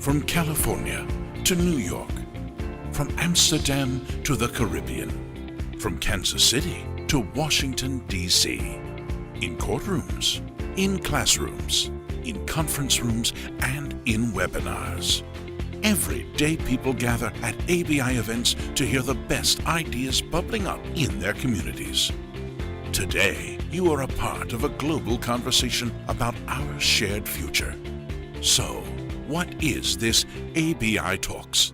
From California to New York, from Amsterdam to the Caribbean, from Kansas City to Washington, D.C. In courtrooms, in classrooms, in conference rooms, and in webinars. Every day people gather at ABI events to hear the best ideas bubbling up in their communities. Today, you are a part of a global conversation about our shared future. So, what is this ABI Talks?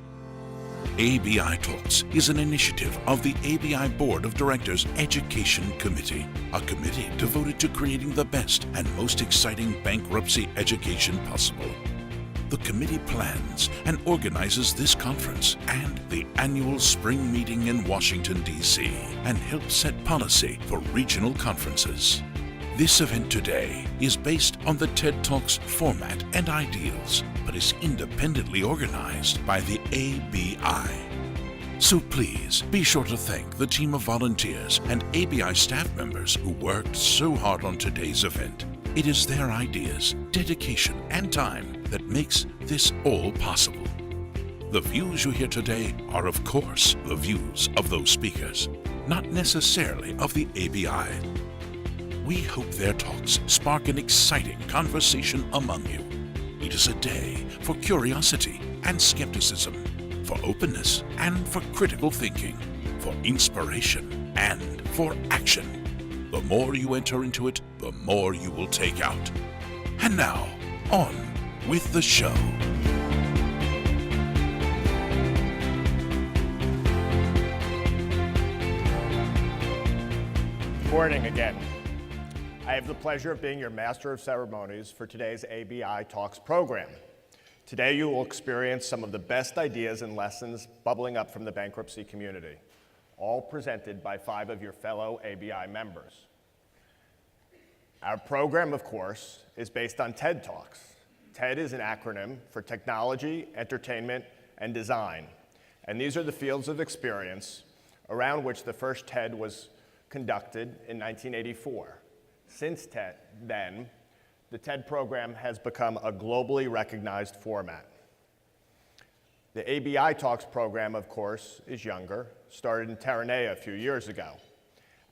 ABI Talks is an initiative of the ABI Board of Directors Education Committee, a committee devoted to creating the best and most exciting bankruptcy education possible. The committee plans and organizes this conference and the annual spring meeting in Washington, D.C., and helps set policy for regional conferences. This event today is based on the TED Talks format and ideals, but is independently organized by the ABI. So please be sure to thank the team of volunteers and ABI staff members who worked so hard on today's event. It is their ideas, dedication, and time that makes this all possible. The views you hear today are, of course, the views of those speakers, not necessarily of the ABI. We hope their talks spark an exciting conversation among you. It is a day for curiosity and skepticism, for openness and for critical thinking, for inspiration and for action. The more you enter into it, the more you will take out. And now, on with the show. Good morning again. I have the pleasure of being your Master of Ceremonies for today's ABI Talks program. Today you will experience some of the best ideas and lessons bubbling up from the bankruptcy community, all presented by 5 of your fellow ABI members. Our program, of course, is based on TED Talks. TED is an acronym for Technology, Entertainment, and Design, and these are the fields of experience around which the first TED was conducted in 1984. Since then, the TED program has become a globally recognized format. The ABI Talks program, of course, is younger, started in Terranea a few years ago,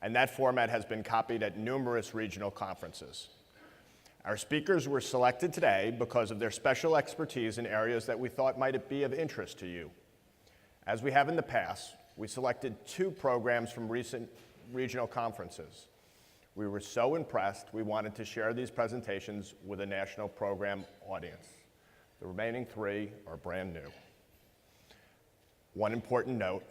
and that format has been copied at numerous regional conferences. Our speakers were selected today because of their special expertise in areas that we thought might be of interest to you. As we have in the past, we selected 2 programs from recent regional conferences. We were so impressed, we wanted to share these presentations with a national program audience. The remaining 3 are brand new. One important note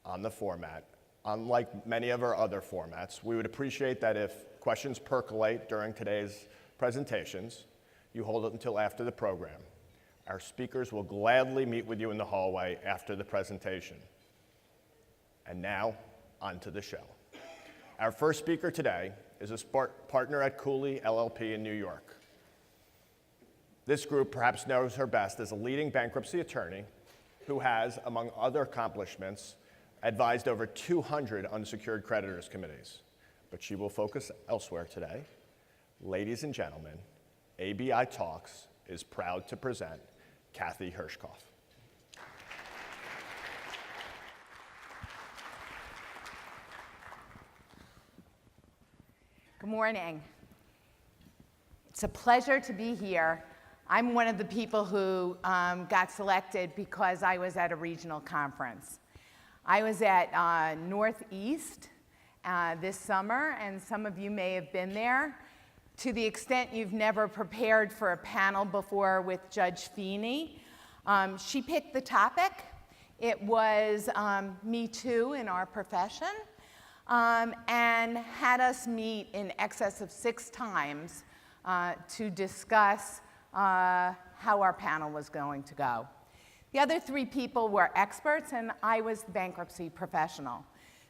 on the format: unlike many of our other formats, we would appreciate that if questions percolate during today's presentations, you hold it until after the program. Our speakers will gladly meet with you in the hallway after the presentation. And now, on to the show. Our first speaker today is a partner at Cooley, LLP in New York. This group perhaps knows her best as a leading bankruptcy attorney who has, among other accomplishments, advised over 200 unsecured creditors committees. But she will focus elsewhere today. Ladies and gentlemen, ABI Talks is proud to present Cathy Hershcopf. Good morning. It's a pleasure to be here. I'm one of the people who got selected because I was at a regional conference. I was at Northeast this summer, and some of you may have been there. To the extent you've never prepared for a panel before with Judge Feeney, she picked the topic. It was Me Too in our profession. And had us meet in excess of 6 times to discuss how our panel was going to go. The other 3 people were experts, and I was the bankruptcy professional.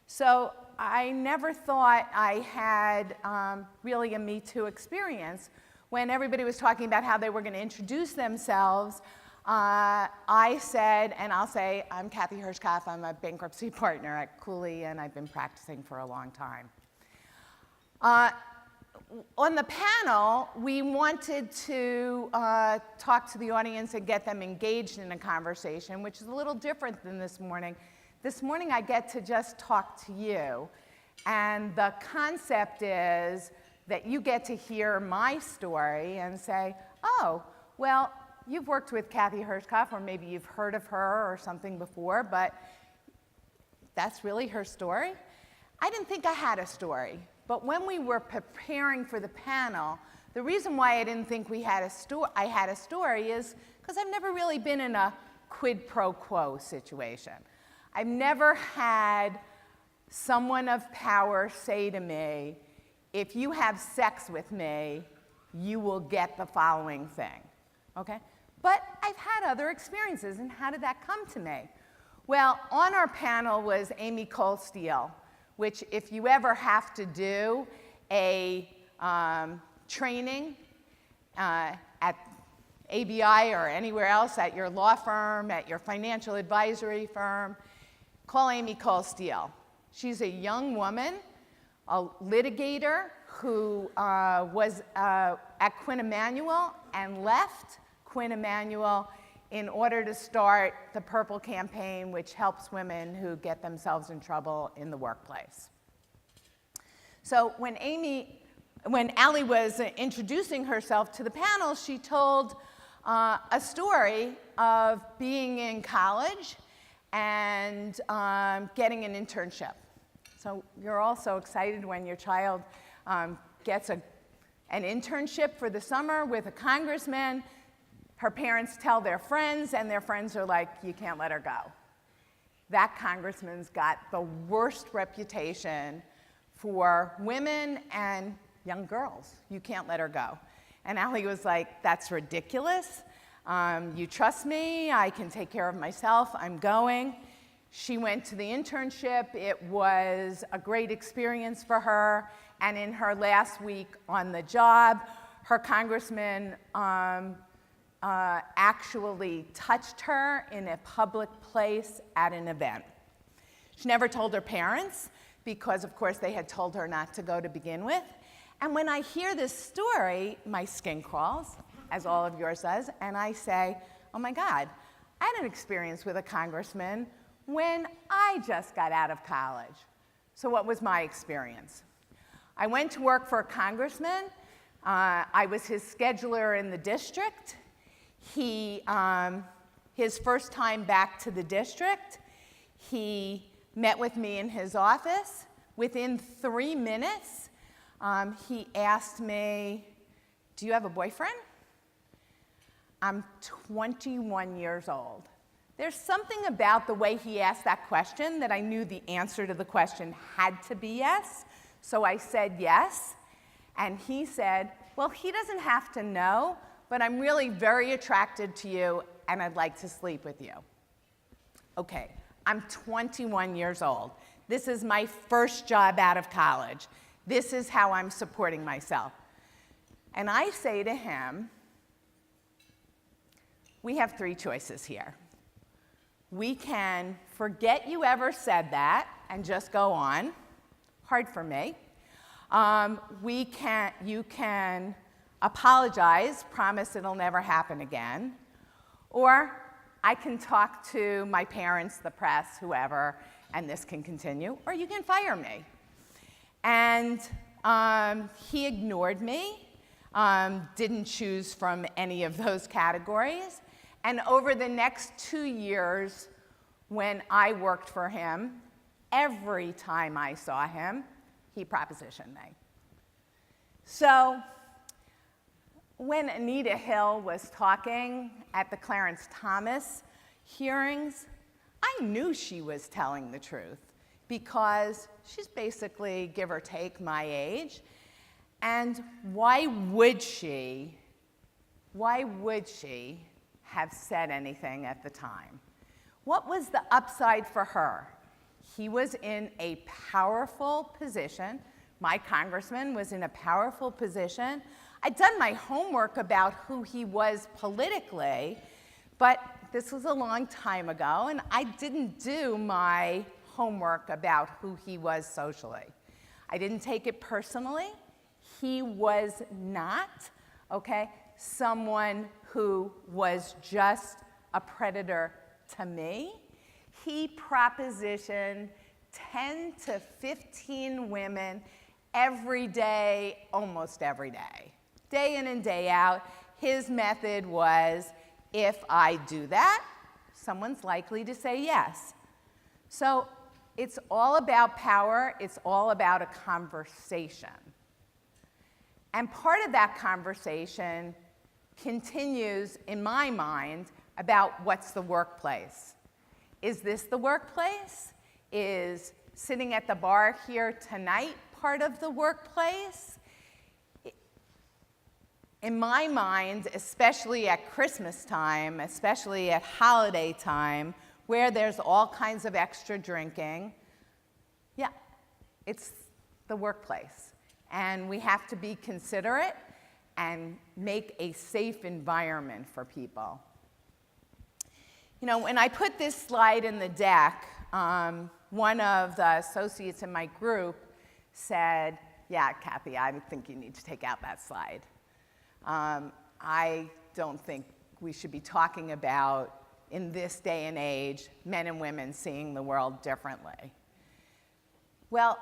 So I never thought I had really a Me Too experience. When everybody was talking about how they were going to introduce themselves, I said, and I'll say, I'm Cathy Hershcopf. I'm a bankruptcy partner at Cooley, and I've been practicing for a long time. on the panel, we wanted to talk to the audience and get them engaged in a conversation, which is a little different than this morning. This morning, I get to just talk to you. And the concept is that you get to hear my story and say, oh, well, you've worked with Cathy Hershcopf, or maybe you've heard of her or something before, but that's really her story. I didn't think I had a story. But when we were preparing for the panel, the reason why I didn't think I had a story is because I've never really been in a quid pro quo situation. I've never had someone of power say to me, if you have sex with me, you will get the following thing, okay? But I've had other experiences, and how did that come to me? Well, on our panel was Amy Cole Steele, which if you ever have to do a training at ABI or anywhere else, at your law firm, at your financial advisory firm, call Amy Cole Steele. She's a young woman, a litigator who was at Quinn Emanuel and left Quinn Emanuel in order to start the Purple Campaign, which helps women who get themselves in trouble in the workplace. So when Allie was introducing herself to the panel, she told a story of being in college and getting an internship. So you're all so excited when your child gets an internship for the summer with a congressman. Her parents tell their friends, and their friends are like, you can't let her go. That congressman's got the worst reputation for women and young girls. You can't let her go. And Allie was like, that's ridiculous. You trust me, I can take care of myself, I'm going. She went to the internship. It was a great experience for her. And in her last week on the job, her congressman actually touched her in a public place at an event. She never told her parents because, of course, they had told her not to go to begin with. And when I hear this story, my skin crawls, as all of yours does, and I say, oh my God, I had an experience with a congressman when I just got out of college. So what was my experience? I went to work for a congressman. I was his scheduler in the district. His first time back to the district, he met with me in his office. Within 3 minutes, he asked me, do you have a boyfriend? I'm 21 years old. There's something about the way he asked that question that I knew the answer to the question had to be yes. So I said yes. And he said, well, he doesn't have to know, but I'm really very attracted to you, and I'd like to sleep with you. Okay, I'm 21 years old. This is my first job out of college. This is how I'm supporting myself. And I say to him, we have 3 choices here. We can forget you ever said that and just go on. Hard for me. You can apologize, promise it'll never happen again. Or I can talk to my parents, the press, whoever, and this can continue. Or you can fire me. And he ignored me, didn't choose from any of those categories. And over the next 2 years, when I worked for him, every time I saw him, he propositioned me. So when Anita Hill was talking at the Clarence Thomas hearings, I knew she was telling the truth because she's basically, give or take, my age. And why would she have said anything at the time? What was the upside for her? He was in a powerful position. My congressman was in a powerful position. I'd done my homework about who he was politically, but this was a long time ago, and I didn't do my homework about who he was socially. I didn't take it personally. He was not, okay, someone who was just a predator to me. He propositioned 10 to 15 women every day, almost every day. Day in and day out, his method was, if I do that, someone's likely to say yes. So it's all about power. It's all about a conversation. And part of that conversation continues, in my mind, about what's the workplace. Is this the workplace? Is sitting at the bar here tonight part of the workplace? In my mind, especially at Christmas time, especially at holiday time, where there's all kinds of extra drinking, yeah, it's the workplace. And we have to be considerate and make a safe environment for people. You know, when I put this slide in the deck, one of the associates in my group said, yeah, Cathy, I think you need to take out that slide. I don't think we should be talking about, in this day and age, men and women seeing the world differently. Well,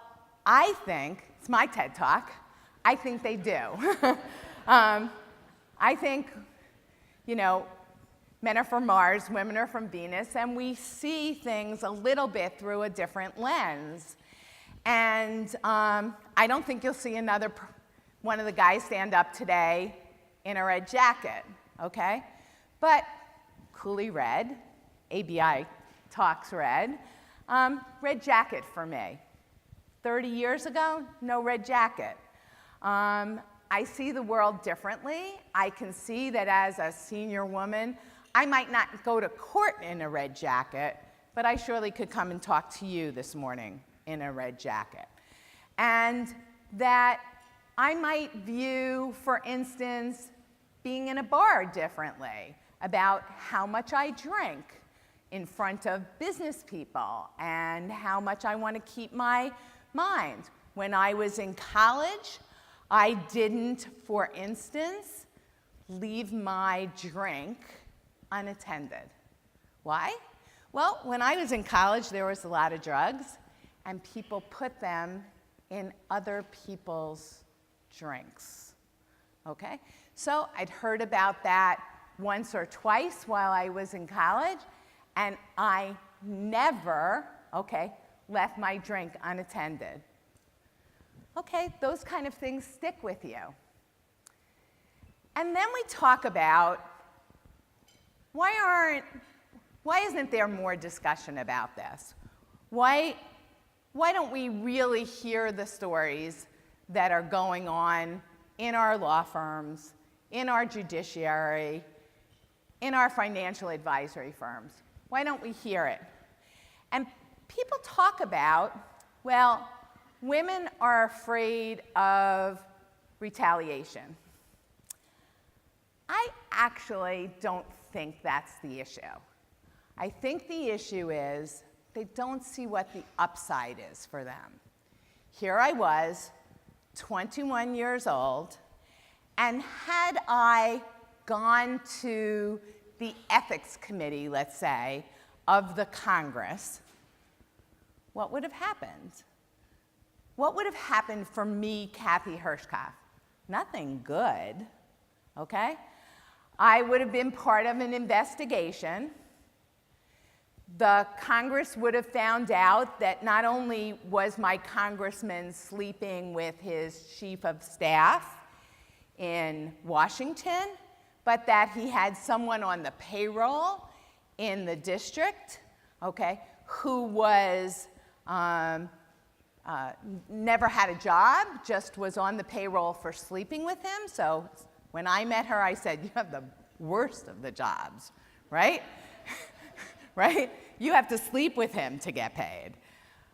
I think, it's my TED Talk, I think they do. I think, you know, men are from Mars, women are from Venus, and we see things a little bit through a different lens. And I don't think you'll see one of the guys stand up today in a red jacket, okay? But Cooley red, ABI talks red, red jacket for me. 30 years ago, no red jacket. I see the world differently. I can see that as a senior woman, I might not go to court in a red jacket, but I surely could come and talk to you this morning in a red jacket. And that I might view, for instance, being in a bar differently, about how much I drink in front of business people and how much I want to keep my mind. When I was in college, I didn't, for instance, leave my drink unattended. Why? Well, when I was in college, there was a lot of drugs, and people put them in other people's drinks, okay? So I'd heard about that once or twice while I was in college, and I never, okay, left my drink unattended. Okay, those kind of things stick with you. And then we talk about why isn't there more discussion about this? Why don't we really hear the stories that are going on in our law firms, in our judiciary, in our financial advisory firms? Why don't we hear it? And people talk about, well, women are afraid of retaliation. I actually don't think that's the issue. I think the issue is they don't see what the upside is for them. Here I was, 21 years old, and had I gone to the ethics committee, let's say, of the Congress, what would have happened? What would have happened for me, Cathy Hershcopf? Nothing good, okay? I would have been part of an investigation. The Congress would have found out that not only was my congressman sleeping with his chief of staff in Washington, but that he had someone on the payroll in the district, okay, who was never had a job, just was on the payroll for sleeping with him. So when I met her, I said, you have the worst of the jobs, right? Right? You have to sleep with him to get paid.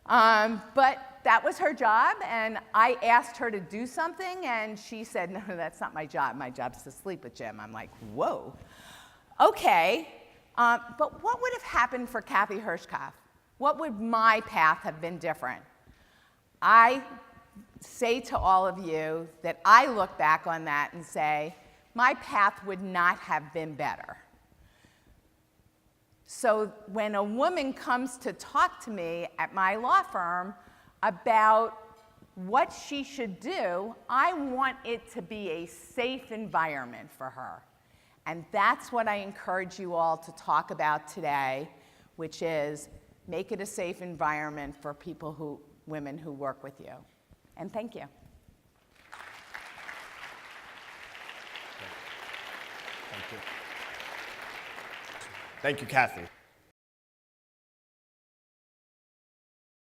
But that was her job, and I asked her to do something, and she said, no, that's not my job. My job's to sleep with Jim. I'm like, whoa. Okay, but what would have happened for Cathy Hershcopf? What would my path have been different? I say to all of you that I look back on that and say, my path would not have been better. So when a woman comes to talk to me at my law firm about what she should do, I want it to be a safe environment for her. And that's what I encourage you all to talk about today, which is make it a safe environment for women who work with you. And thank you. Thank you. Thank you, Cathy.